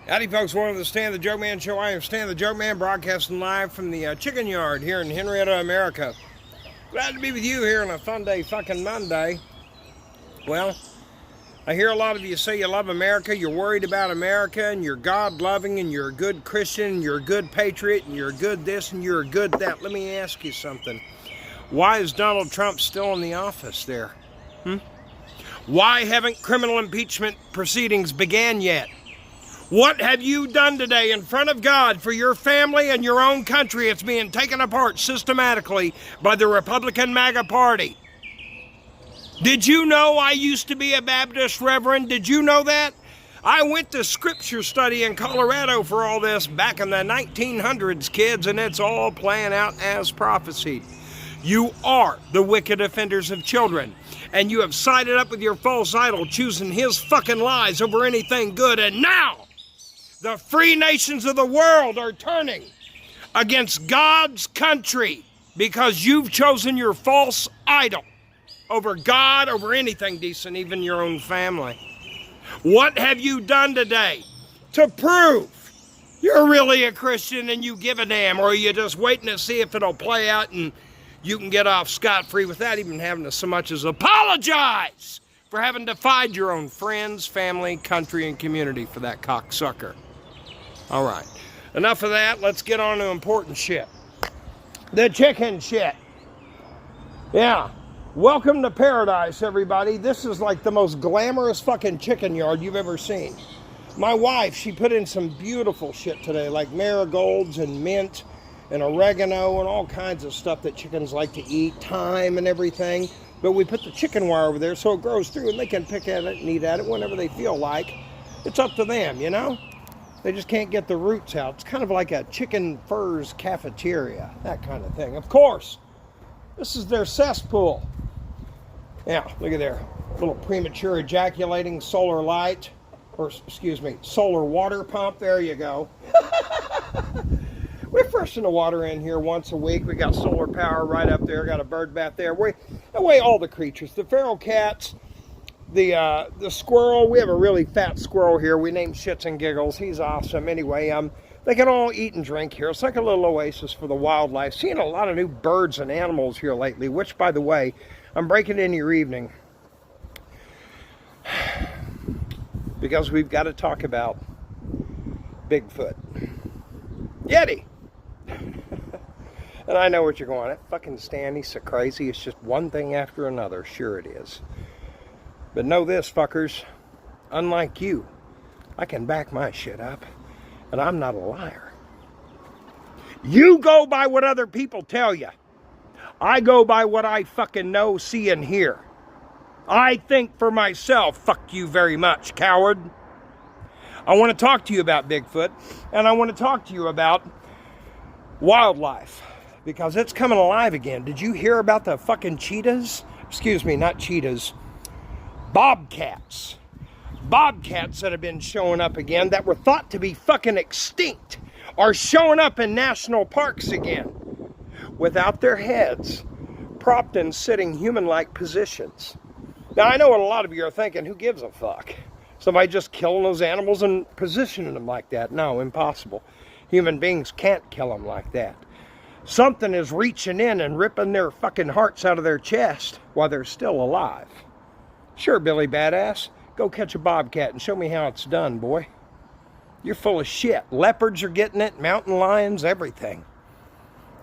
Howdy, folks. Welcome to the Stan the Joke Man Show. I am Stan the Joke Man, broadcasting live from the chicken yard here in Henrietta, America. Glad to be with you here on a fun day, fucking Monday. Well, I hear a lot of you say you love America, you're worried about America, and you're God-loving, and you're a good Christian, and you're a good patriot, and you're a good this, and you're a good that. Let me ask you something. Why is Donald Trump still in the office there? Why haven't criminal impeachment proceedings began yet? What have you done today in front of God for your family and your own country? It's being taken apart systematically by the Republican MAGA Party. Did you know I used to be a Baptist reverend? Did you know that? I went to scripture study in Colorado for all this back in the 1900s, kids, and it's all playing out as prophesied. You are the wicked offenders of children, and you have sided up with your false idol, choosing his fucking lies over anything good, and now the free nations of the world are turning against God's country because you've chosen your false idol over God, over anything decent, even your own family. What have you done today to prove you're really a Christian and you give a damn, or are you just waiting to see if it'll play out and you can get off scot-free without even having to so much as apologize for having defied your own friends, family, country, and community for that cocksucker? All right, enough of that. Let's get on to important shit. The chicken shit. Yeah, welcome to paradise, everybody. This is like the most glamorous fucking chicken yard you've ever seen. My wife, she put in some beautiful shit today, like marigolds and mint and oregano and all kinds of stuff that chickens like to eat, thyme and everything. But we put the chicken wire over there so it grows through and they can pick at it and eat at it whenever they feel like. It's up to them, you know? They just can't get the roots out. It's kind of like a chicken furs cafeteria, that kind of thing. Of course, this is their cesspool. Yeah, look at there. Little premature ejaculating solar light, or excuse me, solar water pump. There you go. We freshen the water in here once a week. We got solar power right up there. Got a bird bath there. We away all the creatures, the feral cats, the squirrel. We have a really fat squirrel here. We named Shits and Giggles. He's awesome. Anyway, they can all eat and drink here. It's like a little oasis for the wildlife. Seeing a lot of new birds and animals here lately, which, by the way, I'm breaking into your evening because we've got to talk about Bigfoot. Yeti. And I know what you're going at. Fucking Stan, he's so crazy. It's just one thing after another. Sure it is. But know this, fuckers, unlike you, I can back my shit up, and I'm not a liar. You go by what other people tell you. I go by what I fucking know, see, and hear. I think for myself. Fuck you very much, coward. I want to talk to you about Bigfoot, and I want to talk to you about wildlife, because it's coming alive again. Did you hear about the fucking cheetahs? Excuse me, not cheetahs. Bobcats. Bobcats that have been showing up again that were thought to be fucking extinct are showing up in national parks again without their heads propped in sitting human-like positions. Now, I know what a lot of you are thinking, who gives a fuck? Somebody just killing those animals and positioning them like that? No, impossible. Human beings can't kill them like that. Something is reaching in and ripping their fucking hearts out of their chest while they're still alive. Sure, Billy Badass, go catch a bobcat and show me how it's done, boy. You're full of shit. Leopards are getting it, mountain lions, everything.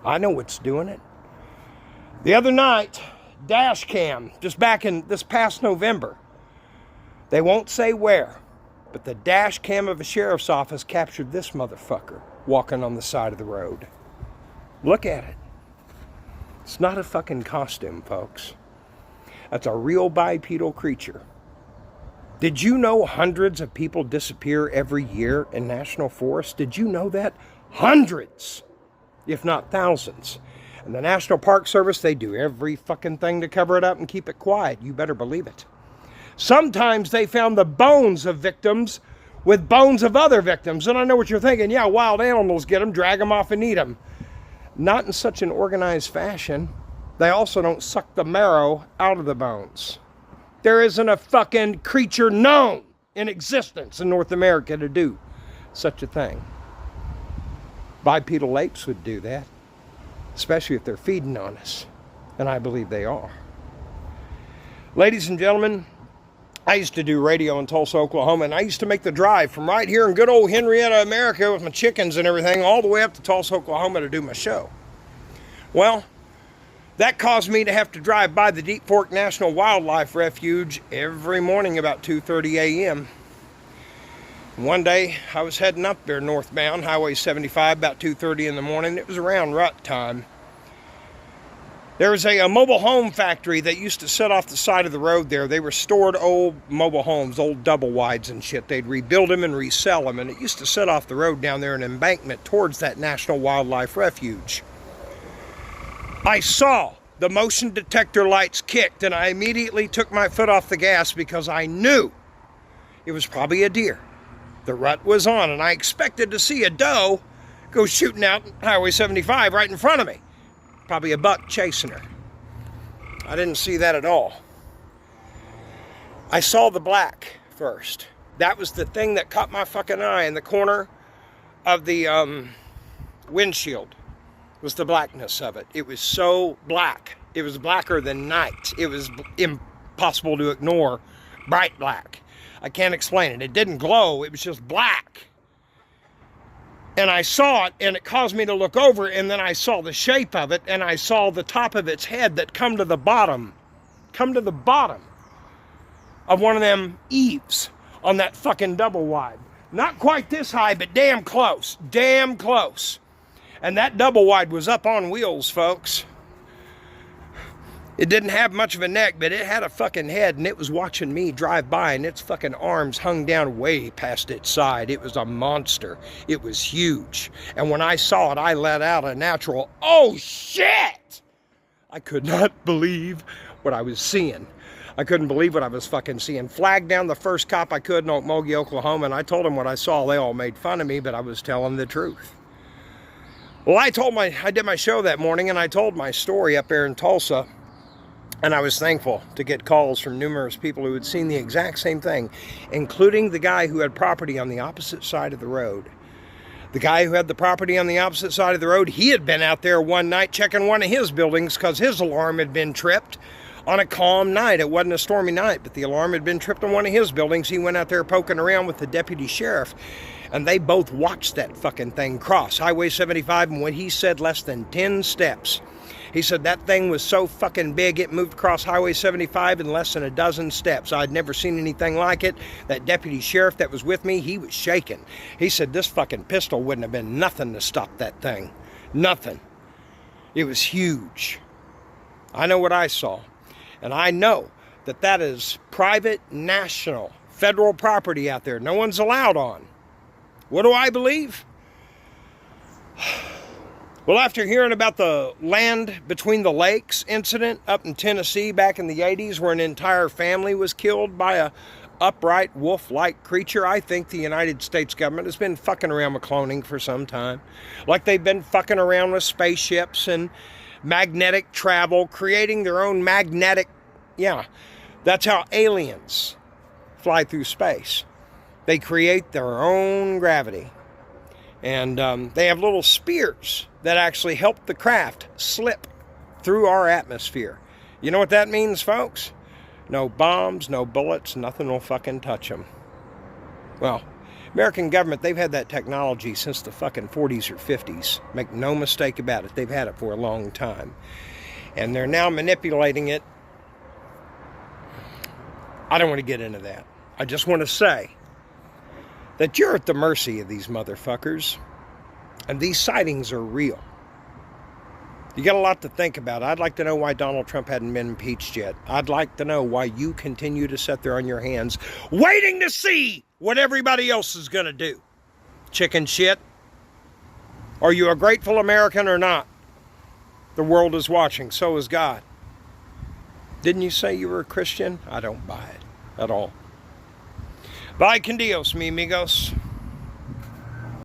I know what's doing it. The other night, dash cam, just back in this past November, they won't say where, but the dash cam of a sheriff's office captured this motherfucker walking on the side of the road. Look at it. It's not a fucking costume, folks. That's a real bipedal creature. Did you know hundreds of people disappear every year in national forests? Did you know that? Hundreds, if not thousands. And the National Park Service, they do every fucking thing to cover it up and keep it quiet. You better believe it. Sometimes they found the bones of victims with bones of other victims. And I know what you're thinking. Yeah, wild animals get them, drag them off and eat them. Not in such an organized fashion. They also don't suck the marrow out of the bones. There isn't a fucking creature known in existence in North America to do such a thing. Bipedal apes would do that, especially if they're feeding on us, and I believe they are. Ladies and gentlemen, I used to do radio in Tulsa, Oklahoma, and I used to make the drive from right here in good old Henrietta, America, with my chickens and everything, all the way up to Tulsa, Oklahoma to do my show. Well, that caused me to have to drive by the Deep Fork National Wildlife Refuge every morning about 2:30 a.m. One day, I was heading up there northbound, Highway 75, about 2:30 in the morning. It was around rut time. There was a mobile home factory that used to sit off the side of the road there. They restored old mobile homes, old double wides and shit. They'd rebuild them and resell them, and it used to sit off the road down there in an embankment towards that National Wildlife Refuge. I saw the motion detector lights kicked, and I immediately took my foot off the gas because I knew it was probably a deer. The rut was on, and I expected to see a doe go shooting out Highway 75 right in front of me. Probably a buck chasing her. I didn't see that at all. I saw the black first. That was the thing that caught my fucking eye in the corner of the windshield. Was the blackness of it. It was so black. It was blacker than night. It was impossible to ignore. Bright black. I can't explain it. It didn't glow. It was just black. And I saw it, and it caused me to look over, and then I saw the shape of it, and I saw the top of its head that come to the bottom of one of them eaves on that fucking double wide. Not quite this high, but damn close. Damn close. And that double wide was up on wheels, folks. It didn't have much of a neck, but it had a fucking head, and it was watching me drive by, and its fucking arms hung down way past its side. It was a monster. It was huge. And when I saw it, I let out a natural, oh shit! I could not believe what I was seeing. I couldn't believe what I was fucking seeing. Flagged down the first cop I could in Okmulgee, Oklahoma, and I told them what I saw. They all made fun of me, but I was telling the truth. Well, I did my show that morning, and I told my story up there in Tulsa, and I was thankful to get calls from numerous people who had seen the exact same thing, including the guy who had property on the opposite side of the road. The guy who had the property on the opposite side of the road, he had been out there one night checking one of his buildings because his alarm had been tripped on a calm night. It wasn't a stormy night, but the alarm had been tripped on one of his buildings. He went out there poking around with the deputy sheriff, and they both watched that fucking thing cross Highway 75, and when he said less than 10 steps, he said that thing was so fucking big, it moved across Highway 75 in less than a dozen steps. I'd never seen anything like it. That deputy sheriff that was with me, he was shaking. He said this fucking pistol wouldn't have been nothing to stop that thing. Nothing. It was huge. I know what I saw. And I know that that is private, national, federal property out there. No one's allowed on. What do I believe? Well, after hearing about the land between the lakes incident up in Tennessee back in the 80s where an entire family was killed by a upright wolf-like creature, I think the United States government has been fucking around with cloning for some time. Like they've been fucking around with spaceships and magnetic travel, creating their own magnetic, that's how aliens fly through space. They create their own gravity. And they have little spears that actually help the craft slip through our atmosphere. You know what that means, folks? No bombs, no bullets, nothing will fucking touch them. Well, American government, they've had that technology since the fucking 40s or 50s. Make no mistake about it, they've had it for a long time. And they're now manipulating it. I don't want to get into that. I just want to say that you're at the mercy of these motherfuckers, and these sightings are real. You got a lot to think about. I'd like to know why Donald Trump hadn't been impeached yet. I'd like to know why you continue to sit there on your hands, waiting to see what everybody else is going to do. Chicken shit. Are you a grateful American or not? The world is watching. So is God. Didn't you say you were a Christian? I don't buy it at all. Bye con Dios, mi amigos.